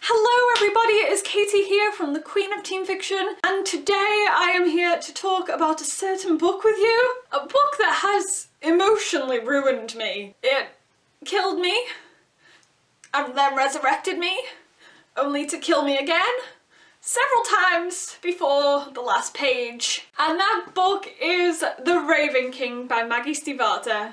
Hello everybody, it is Katie here from the Queen of Teen Fiction, and today I am here to talk about a certain book with you. A book that has emotionally ruined me. It killed me, and then resurrected me, only to kill me again, several times before the last page. And that book is The Raven King by Maggie Stiefvater.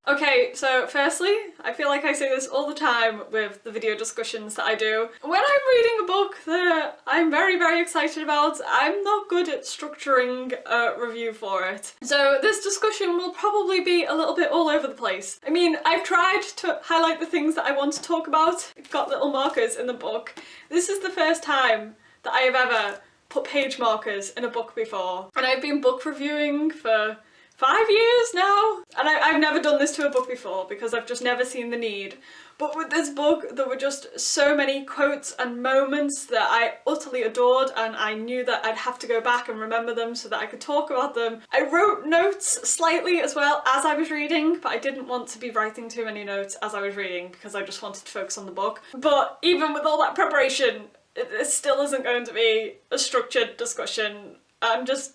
Okay, so firstly, I feel like I say this all the time with the video discussions that I do. When I'm reading a book that I'm very excited about, I'm not good at structuring a review for it. So this discussion will probably be a little bit all over the place. I mean, I've tried to highlight the things that I want to talk about. I've got little markers in the book. This is the first time that I have ever put page markers in a book before. And I've been book reviewing for 5 years now, and I've never done this to a book before because I've just never seen the need. But with this book, there were just so many quotes and moments that I utterly adored, and I knew that I'd have to go back and remember them so that I could talk about them. I wrote notes slightly as well as I was reading, but I didn't want to be writing too many notes as I was reading because I just wanted to focus on the book. But even with all that preparation, it still isn't going to be a structured discussion. I'm just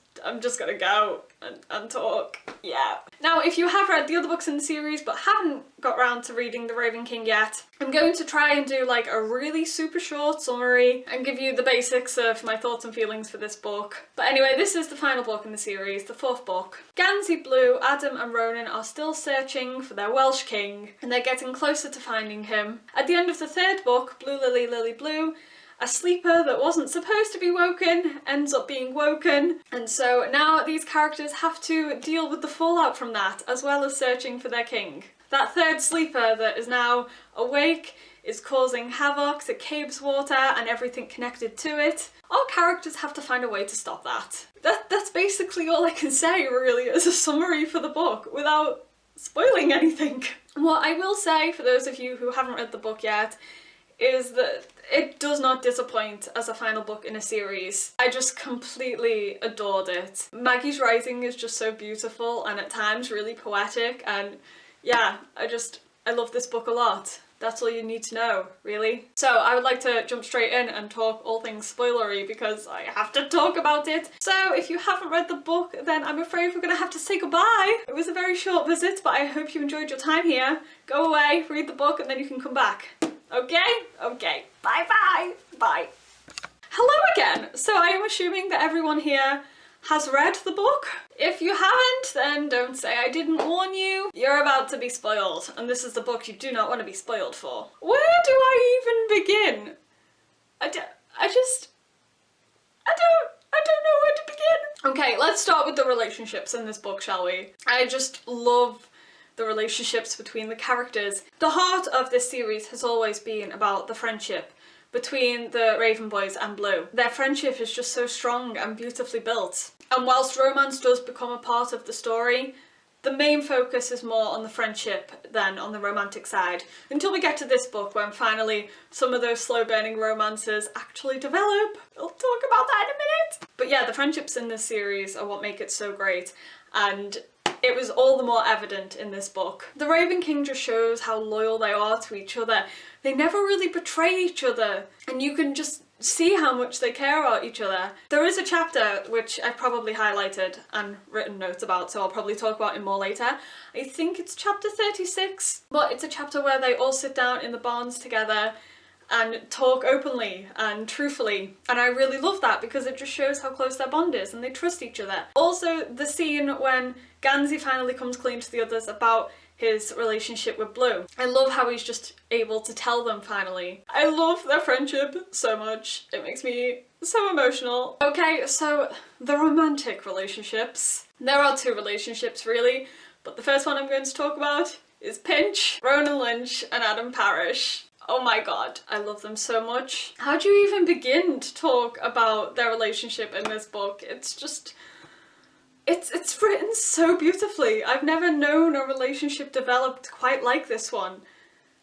gonna go and talk, yeah. Now, if you have read the other books in the series but haven't got round to reading The Raven King yet, I'm going to try and do like a really super short summary and give you the basics of my thoughts and feelings for this book. But anyway, this is the final book in the series, the fourth book. Gansey, Blue, Adam and Ronan are still searching for their Welsh king, and they're getting closer to finding him. At the end of the third book, Blue Lily, Lily Blue, a sleeper that wasn't supposed to be woken ends up being woken, and so now these characters have to deal with the fallout from that, as well as searching for their king. That third sleeper that is now awake is causing havoc to Cabe's water and everything connected to it. Our characters have to find a way to stop that. That's basically all I can say, really, as a summary for the book, without spoiling anything. What I will say, for those of you who haven't read the book yet, is that it does not disappoint as a final book in a series. I just completely adored it. Maggie's writing is just so beautiful and at times really poetic, and yeah, I love this book a lot. That's all you need to know, really. So I would like to jump straight in and talk all things spoilery because I have to talk about it. So if you haven't read the book, then I'm afraid we're gonna have to say goodbye. It was a very short visit, but I hope you enjoyed your time here. Go away, read the book, and then you can come back. Okay? Okay. Bye-bye. Bye. Hello again. So I am assuming that everyone here has read the book. If you haven't, then don't say I didn't warn you. You're about to be spoiled, and this is the book you do not want to be spoiled for. Where do I even begin? I don't know where to begin. Okay, let's start with the relationships in this book, shall we? I just love the relationships between the characters. The heart of this series has always been about the friendship between the Raven boys and Blue. Their friendship is just so strong and beautifully built. And whilst romance does become a part of the story, the main focus is more on the friendship than on the romantic side. Until we get to this book, when finally some of those slow burning romances actually develop. We'll talk about that in a minute. But yeah, the friendships in this series are what make it so great, and it was all the more evident in this book. The Raven King just shows how loyal they are to each other. They never really betray each other, and you can just see how much they care about each other. There is a chapter which I've probably highlighted and written notes about, so I'll probably talk about it more later. I think it's chapter 36, but it's a chapter where they all sit down in the barns together and talk openly and truthfully, and I really love that because it just shows how close their bond is and they trust each other. Also, the scene when Gansey finally comes clean to the others about his relationship with Blue. I love how he's just able to tell them finally. I love their friendship so much. It makes me so emotional. Okay, so the romantic relationships. There are two relationships really, but the first one I'm going to talk about is Pinch, Ronan Lynch and Adam Parrish. Oh my god, I love them so much. How do you even begin to talk about their relationship in this book? It's just, it's written so beautifully. I've never known a relationship developed quite like this one.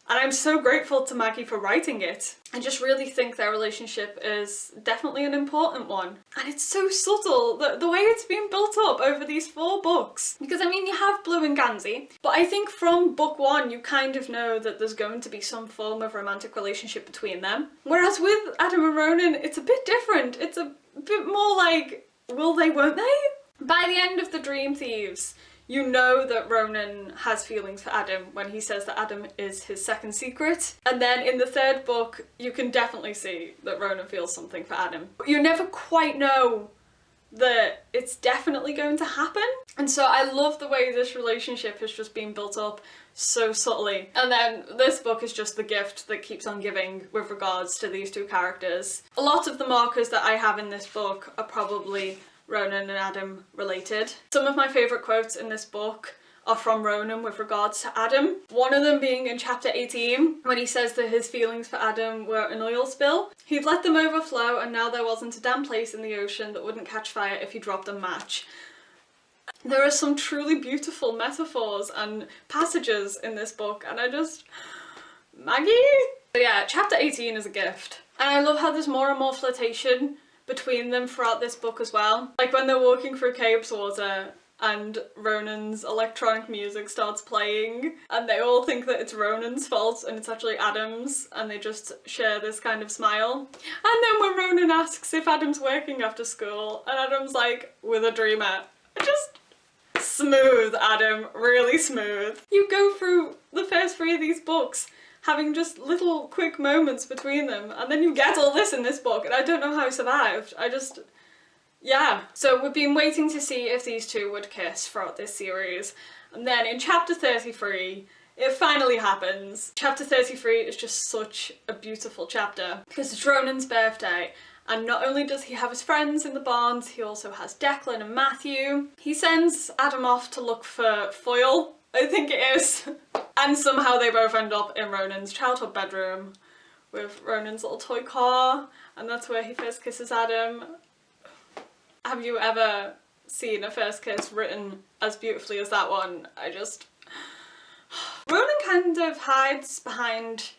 And I'm so grateful to Maggie for writing it. I just really think their relationship is definitely an important one. And it's so subtle, the way it's been built up over these 4 books. Because I mean, you have Blue and Gansey, but I think from book 1 you kind of know that there's going to be some form of romantic relationship between them. Whereas with Adam and Ronan, it's a bit different. It's a bit more like, will they, won't they? By the end of The Dream Thieves, you know that Ronan has feelings for Adam when he says that Adam is his second secret. And then in the 3rd book, you can definitely see that Ronan feels something for Adam. But you never quite know that it's definitely going to happen. And so I love the way this relationship has just been built up so subtly. And then this book is just the gift that keeps on giving with regards to these 2 characters. A lot of the markers that I have in this book are probably Ronan and Adam related. Some of my favourite quotes in this book are from Ronan with regards to Adam. One of them being in chapter 18, when he says that his feelings for Adam were an oil spill. He'd let them overflow and now there wasn't a damn place in the ocean that wouldn't catch fire if he dropped a match. There are some truly beautiful metaphors and passages in this book, and I just... Maggie? But yeah, chapter 18 is a gift. And I love how there's more and more flirtation between them throughout this book as well. Like when they're walking through Cape's Water and Ronan's electronic music starts playing and they all think that it's Ronan's fault and it's actually Adam's, and they just share this kind of smile. And then when Ronan asks if Adam's working after school and Adam's like, with a dreamer. Just smooth, Adam, really smooth. You go through the first 3 of these books having just little quick moments between them, and then you get all this in this book, and I don't know how I survived. Yeah. So we've been waiting to see if these 2 would kiss throughout this series, and then in chapter 33, it finally happens. Chapter 33 is just such a beautiful chapter, because it's Ronan's birthday, and not only does he have his friends in the barns, he also has Declan and Matthew. He sends Adam off to look for foil, I think it is. And somehow they both end up in Ronan's childhood bedroom with Ronan's little toy car, and that's where he first kisses Adam. Have you ever seen a first kiss written as beautifully as that one? Ronan kind of hides behind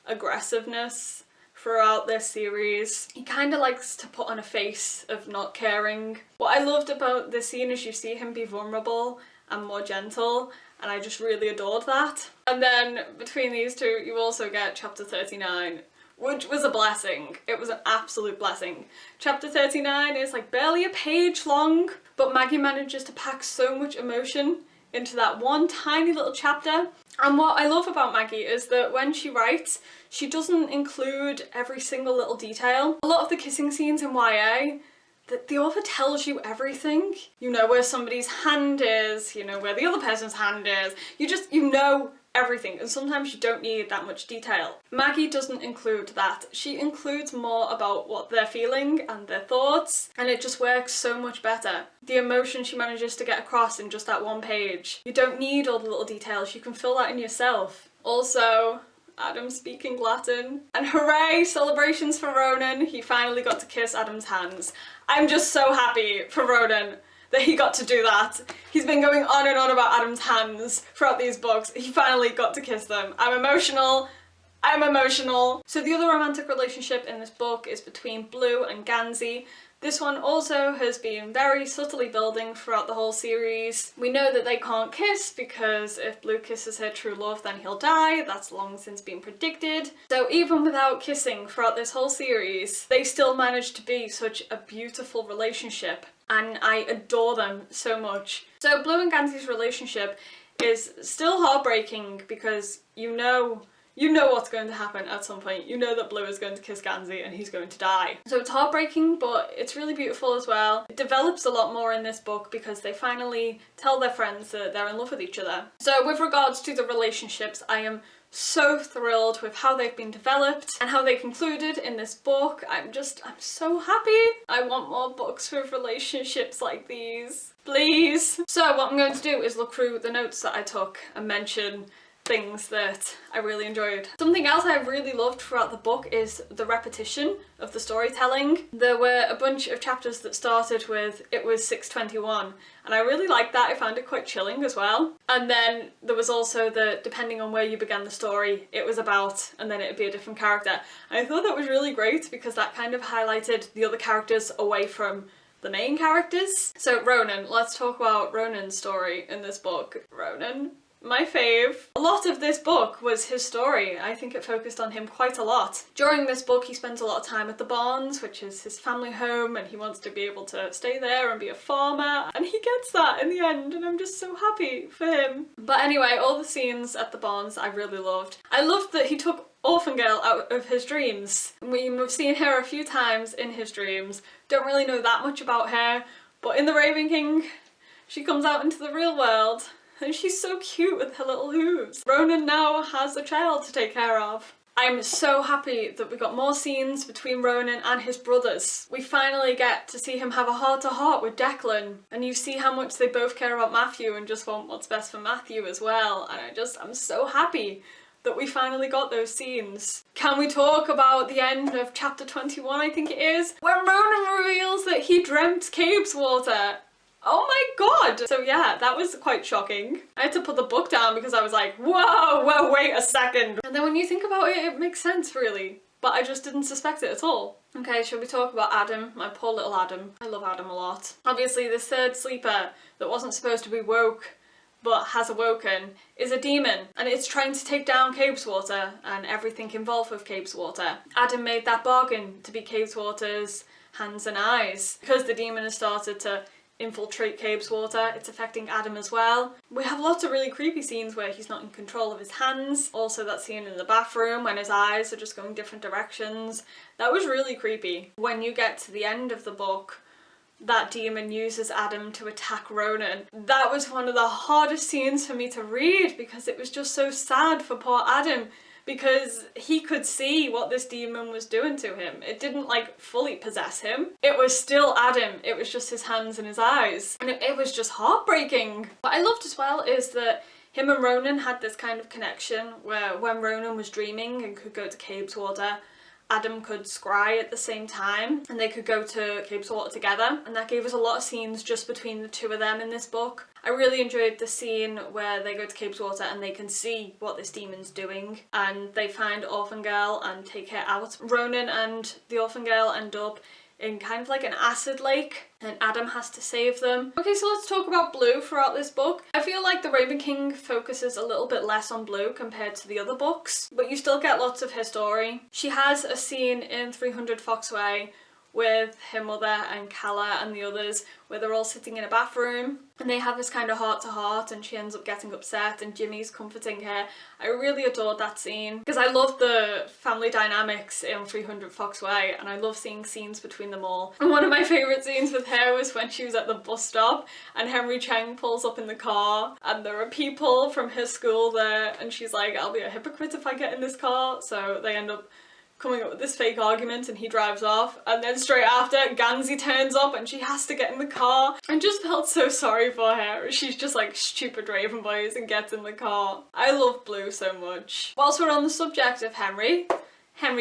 aggressiveness throughout this series. He kind of likes to put on a face of not caring. What I loved about this scene is you see him be vulnerable and more gentle, and I just really adored that. And then between these 2 you also get chapter 39, which was a blessing. It was an absolute blessing. Chapter 39 is like barely a page long, but Maggie manages to pack so much emotion into that one tiny little chapter. And what I love about Maggie is that when she writes, she doesn't include every single little detail. A lot of the kissing scenes in YA, the author tells you everything. You know where somebody's hand is, you know where the other person's hand is. You know everything, and sometimes you don't need that much detail. Maggie doesn't include that. She includes more about what they're feeling and their thoughts, and it just works so much better. The emotion she manages to get across in just that one page. You don't need all the little details, you can fill that in yourself. Also, Adam speaking Latin. And hooray, celebrations for Ronan, he finally got to kiss Adam's hands. I'm just so happy for Ronan that he got to do that. He's been going on and on about Adam's hands throughout these books. He finally got to kiss them. I'm emotional. So the other romantic relationship in this book is between Blue and Gansey. This one also has been very subtly building throughout the whole series. We know that they can't kiss because if Blue kisses her true love then he'll die. That's long since been predicted. So even without kissing throughout this whole series, they still manage to be such a beautiful relationship, and I adore them so much. So Blue and Gansey's relationship is still heartbreaking because you know what's going to happen at some point. You know that Blue is going to kiss Gansey and he's going to die. So it's heartbreaking, but it's really beautiful as well. It develops a lot more in this book because they finally tell their friends that they're in love with each other. So with regards to the relationships, I am so thrilled with how they've been developed and how they concluded in this book. I'm so happy. I want more books with relationships like these, please. So what I'm going to do is look through the notes that I took and mention things that I really enjoyed. Something else I really loved throughout the book is the repetition of the storytelling. There were a bunch of chapters that started with "it was 6:21" and I really liked that. I found it quite chilling as well. And then there was also the, depending on where you began the story, it was about, and then it'd be a different character. And I thought that was really great because that kind of highlighted the other characters away from the main characters. So Ronan, let's talk about Ronan's story in this book. Ronan, my fave. A lot of this book was his story. I think it focused on him quite a lot. During this book he spends a lot of time at the barns, which is his family home, and he wants to be able to stay there and be a farmer, and he gets that in the end, and I'm just so happy for him. But anyway, all the scenes at the barns I really loved. I loved that he took Orphan Girl out of his dreams. We've seen her a few times in his dreams. Don't really know that much about her, but in The Raven King she comes out into the real world. And she's so cute with her little hooves. Ronan now has a child to take care of. I'm so happy that we got more scenes between Ronan and his brothers. We finally get to see him have a heart-to-heart with Declan, and you see how much they both care about Matthew and just want what's best for Matthew as well. And I'm so happy that we finally got those scenes. Can we talk about the end of chapter 21, I think it is, when Ronan reveals that he dreamt Cabeswater? Oh my god! So yeah, that was quite shocking. I had to put the book down because I was like, whoa, wait a second. And then when you think about it, it makes sense really. But I just didn't suspect it at all. Okay, shall we talk about Adam? My poor little Adam. I love Adam a lot. Obviously this third sleeper that wasn't supposed to be woke but has awoken is a demon, and it's trying to take down Cabeswater and everything involved with Cabeswater. Adam made that bargain to be Cabeswater's hands and eyes. Because the demon has started to infiltrate Cabeswater, it's affecting Adam as well. We have lots of really creepy scenes where he's not in control of his hands. Also that scene in the bathroom when his eyes are just going different directions. That was really creepy. When you get to the end of the book, that demon uses Adam to attack Ronan. That was one of the hardest scenes for me to read because it was just so sad for poor Adam, because he could see what this demon was doing to him. It didn't like fully possess him. It was still Adam. It was just his hands and his eyes. And it was just heartbreaking. What I loved as well is that him and Ronan had this kind of connection where when Ronan was dreaming and could go to Cabeswater, Adam could scry at the same time and they could go to Cabeswater together, and that gave us a lot of scenes just between the two of them in this book. I really enjoyed the scene where they go to Cabeswater and they can see what this demon's doing and they find Orphan Girl and take her out. Ronan and the Orphan Girl end up in kind of like an acid lake and Adam has to save them. Okay, so let's talk about Blue throughout this book. I feel like The Raven King focuses a little bit less on Blue compared to the other books, but you still get lots of her story. She has a scene in 300 Foxway with her mother and Calla and the others where they're all sitting in a bathroom and they have this kind of heart-to-heart and she ends up getting upset and Jimmy's comforting her. I really adored that scene because I love the family dynamics in 300 Foxway and I love seeing scenes between them all. And one of my favourite scenes with her was when she was at the bus stop and Henry Cheng pulls up in the car and there are people from his school there and she's like, I'll be a hypocrite if I get in this car. So they end up coming up with this fake argument and he drives off, and then straight after Gansey turns up and she has to get in the car. I just felt so sorry for her. She's just like stupid Raven boys and gets in the car. I love Blue so much. Whilst we're on the subject of Henry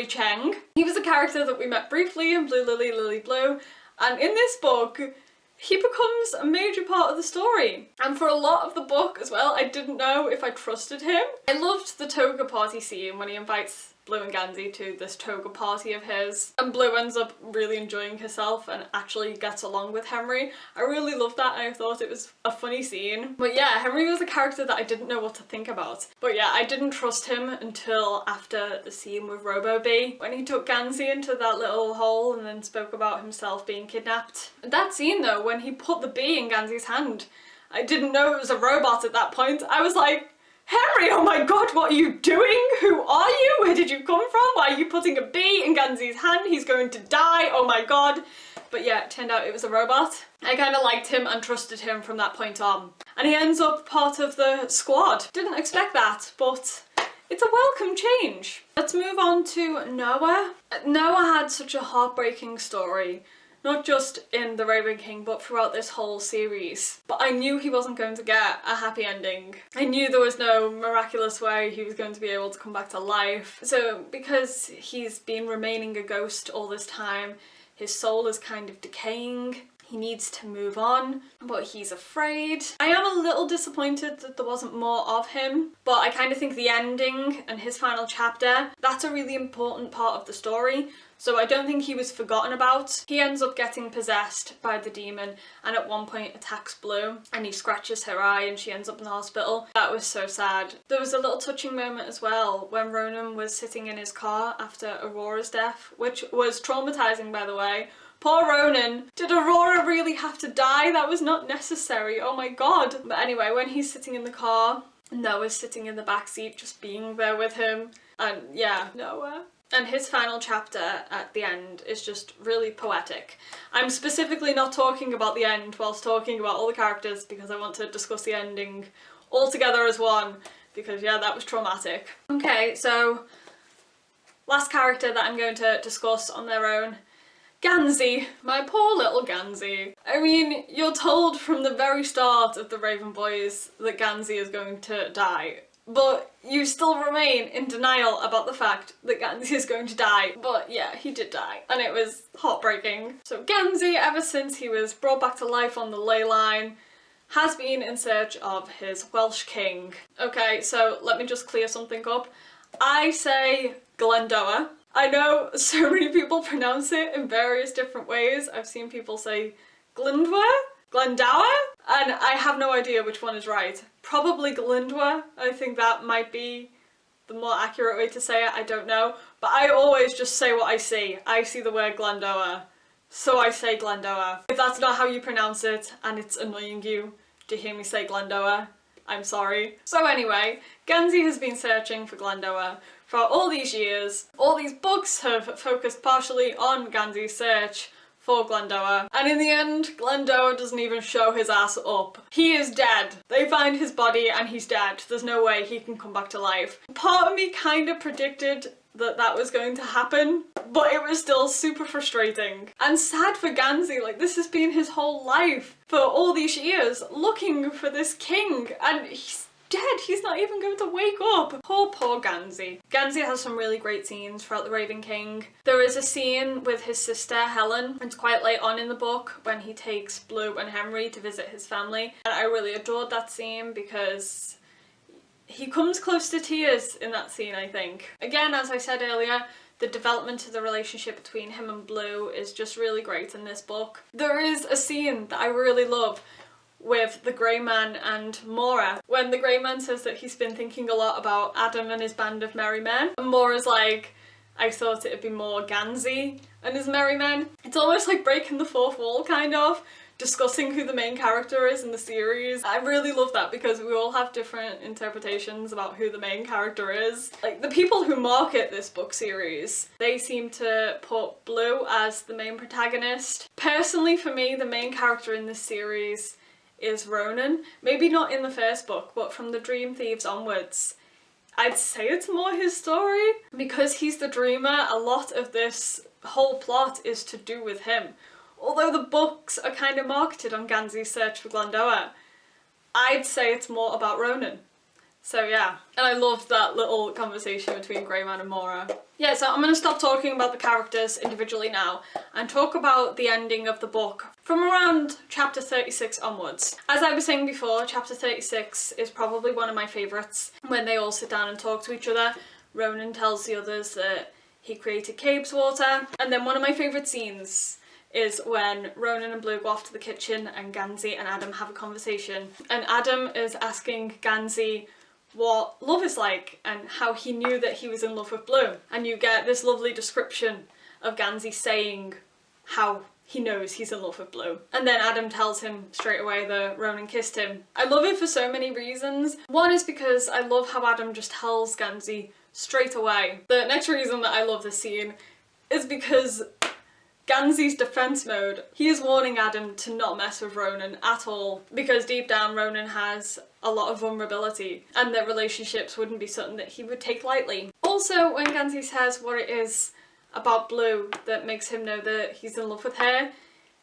Cheng, he was a character that we met briefly in Blue Lily, Lily Blue, and in this book he becomes a major part of the story. And for a lot of the book as well, I didn't know if I trusted him. I loved the toga party scene when he invites Blue and Gansey to this toga party of his, and Blue ends up really enjoying herself and actually gets along with Henry. I really loved that and I thought it was a funny scene. But yeah, Henry was a character that I didn't know what to think about. But yeah, I didn't trust him until after the scene with Robo Bee, when he took Gansey into that little hole and then spoke about himself being kidnapped. That scene though, when he put the bee in Gansey's hand, I didn't know it was a robot at that point. I was like, Henry, oh my god, what are you doing? Who are you? Where did you come from? Why are you putting a bee in Gansey's hand? He's going to die, oh my god. But yeah, it turned out it was a robot. I kind of liked him and trusted him from that point on. And he ends up part of the squad. Didn't expect that, but it's a welcome change. Let's move on to Noah. Noah had such a heartbreaking story not just in The Raven King, but throughout this whole series. But I knew he wasn't going to get a happy ending. I knew there was no miraculous way he was going to be able to come back to life. So because he's been remaining a ghost all this time, his soul is kind of decaying. He needs to move on, but he's afraid. I am a little disappointed that there wasn't more of him, but I kind of think the ending and his final chapter, that's a really important part of the story. So I don't think he was forgotten about. He ends up getting possessed by the demon and at one point attacks Blue and he scratches her eye and she ends up in the hospital. That was so sad. There was a little touching moment as well when Ronan was sitting in his car after Aurora's death, which was traumatizing, by the way. Poor Ronan. Did Aurora really have to die? That was not necessary. Oh my god. But anyway, when he's sitting in the car, Noah's sitting in the backseat just being there with him. And yeah, Noah. And his final chapter at the end is just really poetic. I'm specifically not talking about the end whilst talking about all the characters because I want to discuss the ending all together as one, because yeah, that was traumatic. Okay, so last character that I'm going to discuss on their own, Gansey. My poor little Gansey. I mean, you're told from the very start of the Raven Boys that Gansey is going to die. But you still remain in denial about the fact that Gansey is going to die. But yeah, he did die. And it was heartbreaking. So Gansey, ever since he was brought back to life on the ley line, has been in search of his Welsh king. Okay, so let me just clear something up. I say Glendower. I know so many people pronounce it in various different ways. I've seen people say Glyndwr? Glendower? And I have no idea which one is right. Probably Glyndwr. I think that might be the more accurate way to say it, I don't know. But I always just say what I see. I see the word Glendower, so I say Glendower. If that's not how you pronounce it and it's annoying you to hear me say Glendower, I'm sorry. So anyway, Gansey has been searching for Glendower for all these years. All these books have focused partially on Gansey's search for Glendower, and in the end, Glendower doesn't even show his ass up. He is dead. They find his body and he's dead. There's no way he can come back to life. Part of me kind of predicted that that was going to happen, but it was still super frustrating. And sad for Gansey, like this has been his whole life for all these years, looking for this king, and he's dead. He's not even going to wake up. Poor Gansey. Gansey has some really great scenes throughout The Raven King. There is a scene with his sister Helen. It's quite late on in the book when he takes Blue and Henry to visit his family. And I really adored that scene because he comes close to tears in that scene, I think. Again, as I said earlier, the development of the relationship between him and Blue is just really great in this book. There is a scene that I really love with the Grey Man and Mora, when the Grey Man says that he's been thinking a lot about Adam and his band of merry men, and Mora's like, I thought it'd be more Gansey and his merry men. It's almost like breaking the fourth wall, kind of, discussing who the main character is in the series. I really love that because we all have different interpretations about who the main character is. Like, the people who market this book series, they seem to put Blue as the main protagonist. Personally, for me, the main character in this series is Ronan. Maybe not in the first book, but from the Dream Thieves onwards, I'd say it's more his story. Because he's the dreamer, a lot of this whole plot is to do with him. Although the books are kind of marketed on Gansey's search for Glendower, I'd say it's more about Ronan. So yeah, and I loved that little conversation between Grey Man and Mora. Yeah, so I'm going to stop talking about the characters individually now and talk about the ending of the book from around chapter 36 onwards. As I was saying before, chapter 36 is probably one of my favourites. When they all sit down and talk to each other, Ronan tells the others that he created Cabeswater, and then one of my favourite scenes is when Ronan and Blue go off to the kitchen and Gansey and Adam have a conversation, and Adam is asking Gansey what love is like and how he knew that he was in love with Blue. And you get this lovely description of Gansey saying how he knows he's in love with Blue. And then Adam tells him straight away that Ronan kissed him. I love it for so many reasons. One is because I love how Adam just tells Gansey straight away. The next reason that I love this scene is because Gansey's defense mode, he is warning Adam to not mess with Ronan at all, because deep down Ronan has a lot of vulnerability and their relationships wouldn't be something that he would take lightly. Also, when Gansey says what it is about Blue that makes him know that he's in love with her,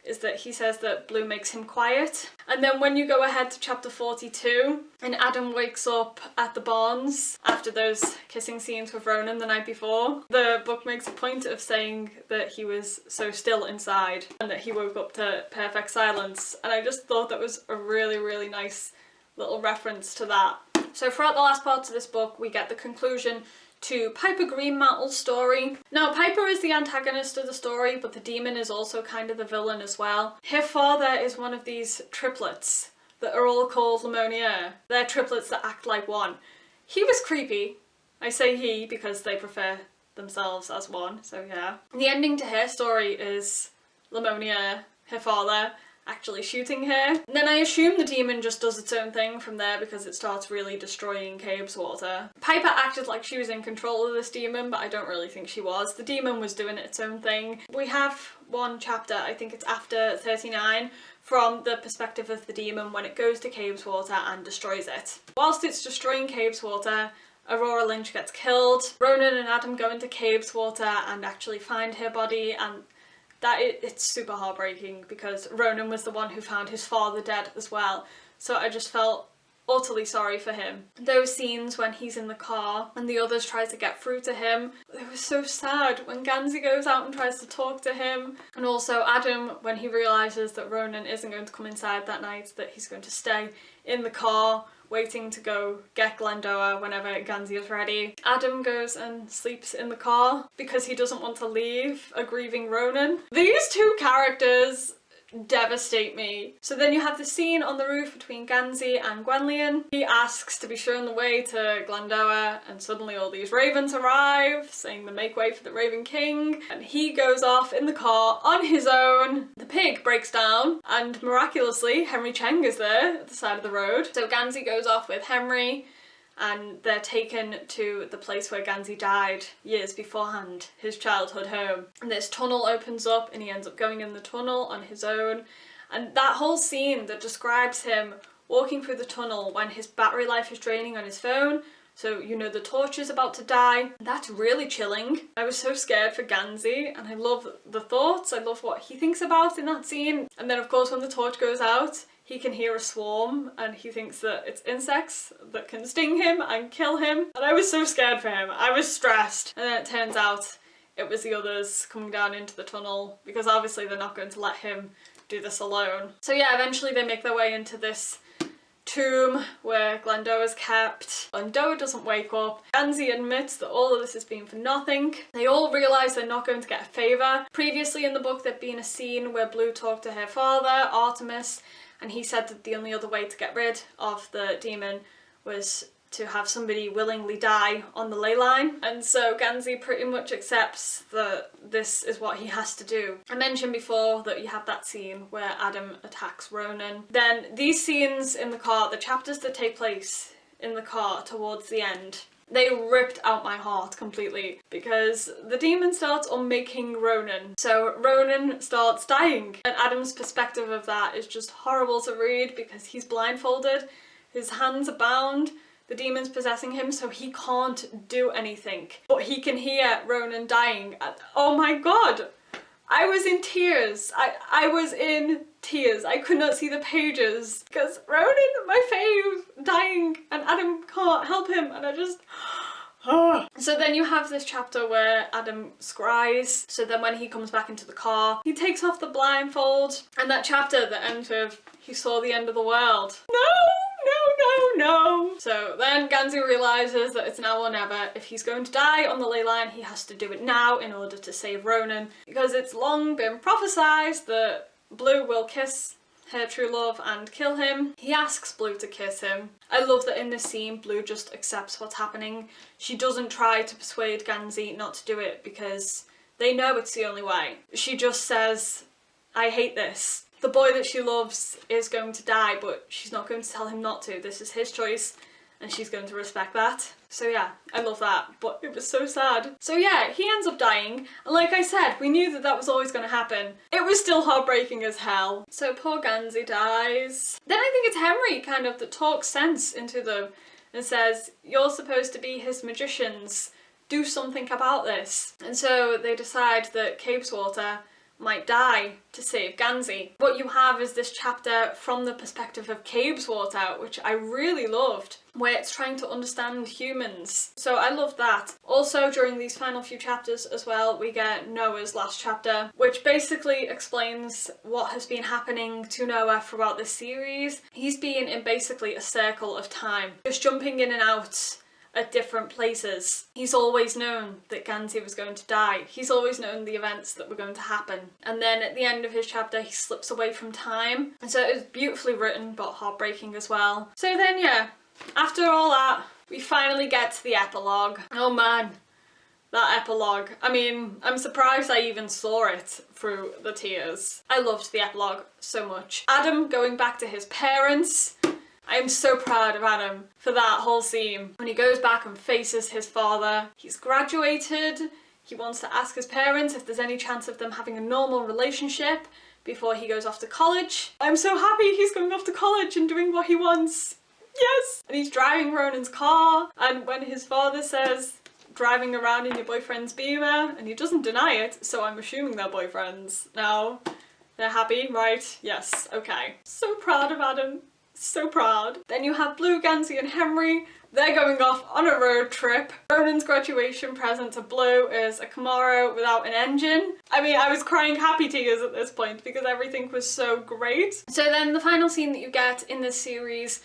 is that he says that Blue makes him quiet. And then when you go ahead to chapter 42, and Adam wakes up at the barns after those kissing scenes with Ronan the night before, the book makes a point of saying that he was so still inside and that he woke up to perfect silence. And I just thought that was a really, really nice little reference to that. So throughout the last parts of this book, we get the conclusion to Piper Greenmantle's story. Now, Piper is the antagonist of the story, but the demon is also kind of the villain as well. Her father is one of these triplets that are all called Lemonier. They're triplets that act like one. He was creepy. I say he because they prefer themselves as one, so yeah. The ending to her story is Lemonier, her father, actually shooting her. And then I assume the demon just does its own thing from there because it starts really destroying Cabeswater. Piper acted like she was in control of this demon, but I don't really think she was. The demon was doing its own thing. We have one chapter, I think it's after 39, from the perspective of the demon when it goes to Cabeswater and destroys it. Whilst it's destroying Cabeswater, Aurora Lynch gets killed. Ronan and Adam go into Cabeswater and actually find her body, and it's super heartbreaking because Ronan was the one who found his father dead as well. So I just felt utterly sorry for him. Those scenes when he's in the car and the others try to get through to him, it was so sad when Gansey goes out and tries to talk to him. And also Adam, when he realises that Ronan isn't going to come inside that night, that he's going to stay in the car waiting to go get Glendower whenever Gansey is ready. Adam goes and sleeps in the car because he doesn't want to leave a grieving Ronan. These two characters devastate me. So then you have the scene on the roof between Gansey and Gwenllian. He asks to be shown the way to Glendower, and suddenly all these ravens arrive, saying to make way for the Raven King, and he goes off in the car on his own. The pig breaks down, and miraculously Henry Cheng is there at the side of the road. So Gansey goes off with Henry, and they're taken to the place where Gansey died years beforehand, his childhood home. And this tunnel opens up and he ends up going in the tunnel on his own. And that whole scene that describes him walking through the tunnel when his battery life is draining on his phone, so you know the torch is about to die, that's really chilling. I was so scared for Gansey, and I love the thoughts, I love what he thinks about in that scene. And then of course when the torch goes out, he can hear a swarm and he thinks that it's insects that can sting him and kill him. And I was so scared for him. I was stressed. And then it turns out it was the others coming down into the tunnel because obviously they're not going to let him do this alone. So yeah, eventually they make their way into this tomb where Glendower's kept. Glendower doesn't wake up. Gansey admits that all of this has been for nothing. They all realise they're not going to get a favour. Previously in the book there'd been a scene where Blue talked to her father, Artemis, and he said that the only other way to get rid of the demon was to have somebody willingly die on the ley line. And so Gansey pretty much accepts that this is what he has to do. I mentioned before that you have that scene where Adam attacks Ronan. Then these scenes in the car, the chapters that take place in the car towards the end, they ripped out my heart completely because the demon starts unmaking Ronan. So Ronan starts dying, and Adam's perspective of that is just horrible to read because he's blindfolded, his hands are bound, the demon's possessing him, so he can't do anything. But he can hear Ronan dying. Oh my god! I was in tears. I was in tears. I could not see the pages because Ronan, my fave, dying and Adam can't help him, and I just... So then you have this chapter where Adam scries, so then when he comes back into the car, he takes off the blindfold, and that chapter that ends with, he saw the end of the world. No! So then Gansey realises that it's now or never. If he's going to die on the ley line, he has to do it now in order to save Ronan, because it's long been prophesied that Blue will kiss her true love and kill him. He asks Blue to kiss him. I love that in this scene Blue just accepts what's happening. She doesn't try to persuade Gansey not to do it because they know it's the only way. She just says, I hate this. The boy that she loves is going to die, but she's not going to tell him not to. This is his choice, and she's going to respect that. So yeah, I love that, but it was so sad. So yeah, he ends up dying, and like I said, we knew that that was always going to happen. It was still heartbreaking as hell. So poor Gansey dies. Then I think it's Henry kind of that talks sense into them and says, you're supposed to be his magicians. Do something about this. And so they decide that Cabeswater might die to save Gansey. What you have is this chapter from the perspective of Cabeswater, which I really loved, where it's trying to understand humans. So I love that. Also, during these final few chapters as well, we get Noah's last chapter, which basically explains what has been happening to Noah throughout this series. He's been in basically a circle of time, just jumping in and out at different places. He's always known that Gansey was going to die. He's always known the events that were going to happen. And then at the end of his chapter, he slips away from time. And so it was beautifully written, but heartbreaking as well. So then, yeah, after all that, we finally get to the epilogue. Oh man, that epilogue. I mean, I'm surprised I even saw it through the tears. I loved the epilogue so much. Adam going back to his parents. I'm so proud of Adam for that whole scene. When he goes back and faces his father, he's graduated, he wants to ask his parents if there's any chance of them having a normal relationship before he goes off to college. I'm so happy he's going off to college and doing what he wants. Yes! And he's driving Ronan's car, and when his father says, driving around in your boyfriend's Beamer, and he doesn't deny it, so I'm assuming they're boyfriends. Now, they're happy, right? Yes, okay. So proud of Adam. So proud. Then you have Blue, Gansey and Henry. They're going off on a road trip. Ronan's graduation present to Blue is a Camaro without an engine. I mean, I was crying happy tears at this point because everything was so great. So then the final scene that you get in this series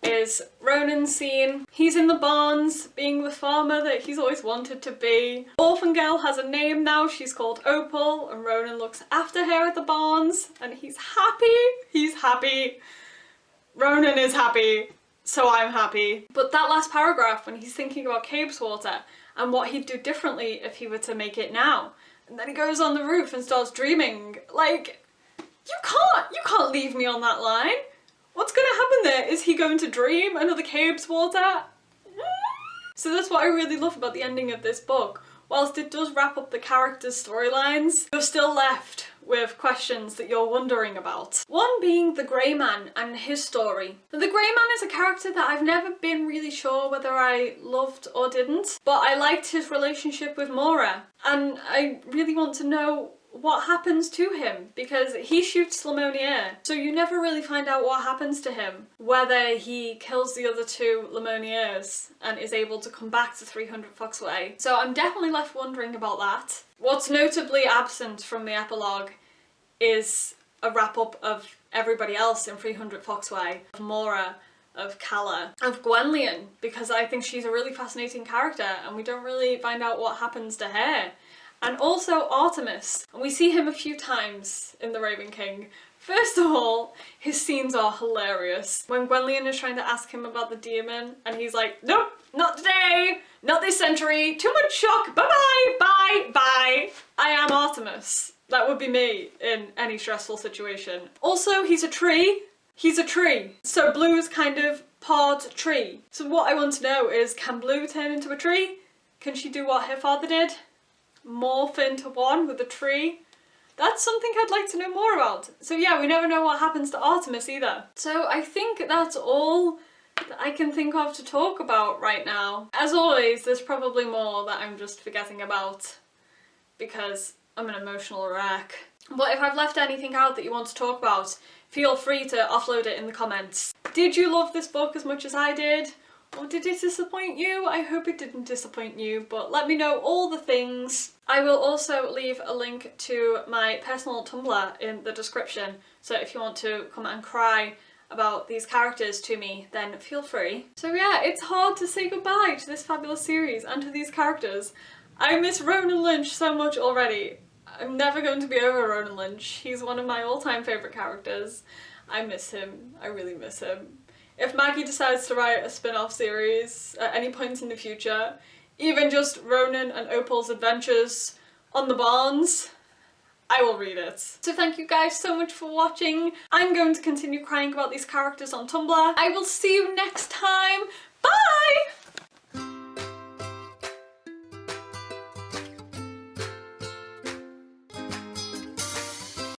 is Ronan's scene. He's in the barns, being the farmer that he's always wanted to be. Orphan Girl has a name now, she's called Opal, and Ronan looks after her at the barns, and he's happy. He's happy. Ronan is happy, so I'm happy. But that last paragraph when he's thinking about Cabeswater and what he'd do differently if he were to make it now. And then he goes on the roof and starts dreaming. Like, you can't leave me on that line. What's gonna happen there? Is he going to dream another Cabeswater? So that's what I really love about the ending of this book. Whilst it does wrap up the characters' storylines, you're still left with questions that you're wondering about. One being the Grey Man and his story. The Grey Man is a character that I've never been really sure whether I loved or didn't, but I liked his relationship with Maura, and I really want to know what happens to him, because he shoots Lemonier, so you never really find out what happens to him, whether he kills the other two Lemoniers and is able to come back to 300 Foxway. So I'm definitely left wondering about that. What's notably absent from the epilogue is a wrap-up of everybody else in 300 Foxway, of Maura, of Calla, of Gwenllian, because I think she's a really fascinating character and we don't really find out what happens to her. And also Artemis, and we see him a few times in The Raven King. First of all, his scenes are hilarious. When Gwenllian is trying to ask him about the demon, and he's like, nope, not today, not this century, too much shock, bye-bye, bye, bye. I am Artemis. That would be me in any stressful situation. Also, he's a tree. He's a tree. So Blue's kind of part tree. So what I want to know is, can Blue turn into a tree? Can she do what her father did? Morph into one with a tree? That's something I'd like to know more about. So yeah, we never know what happens to Artemis either. So I think that's all that I can think of to talk about right now. As always, there's probably more that I'm just forgetting about because I'm an emotional wreck. But if I've left anything out that you want to talk about, feel free to offload it in the comments. Did you love this book as much as I did? Or did it disappoint you? I hope it didn't disappoint you, but let me know all the things. I will also leave a link to my personal Tumblr in the description, so if you want to come and cry about these characters to me, then feel free. So yeah, it's hard to say goodbye to this fabulous series and to these characters. I miss Ronan Lynch so much already. I'm never going to be over Ronan Lynch. He's one of my all-time favourite characters. I miss him. I really miss him. If Maggie decides to write a spin-off series at any point in the future, even just Ronan and Opal's adventures on the barns, I will read it. So thank you guys so much for watching. I'm going to continue crying about these characters on Tumblr. I will see you next time. Bye!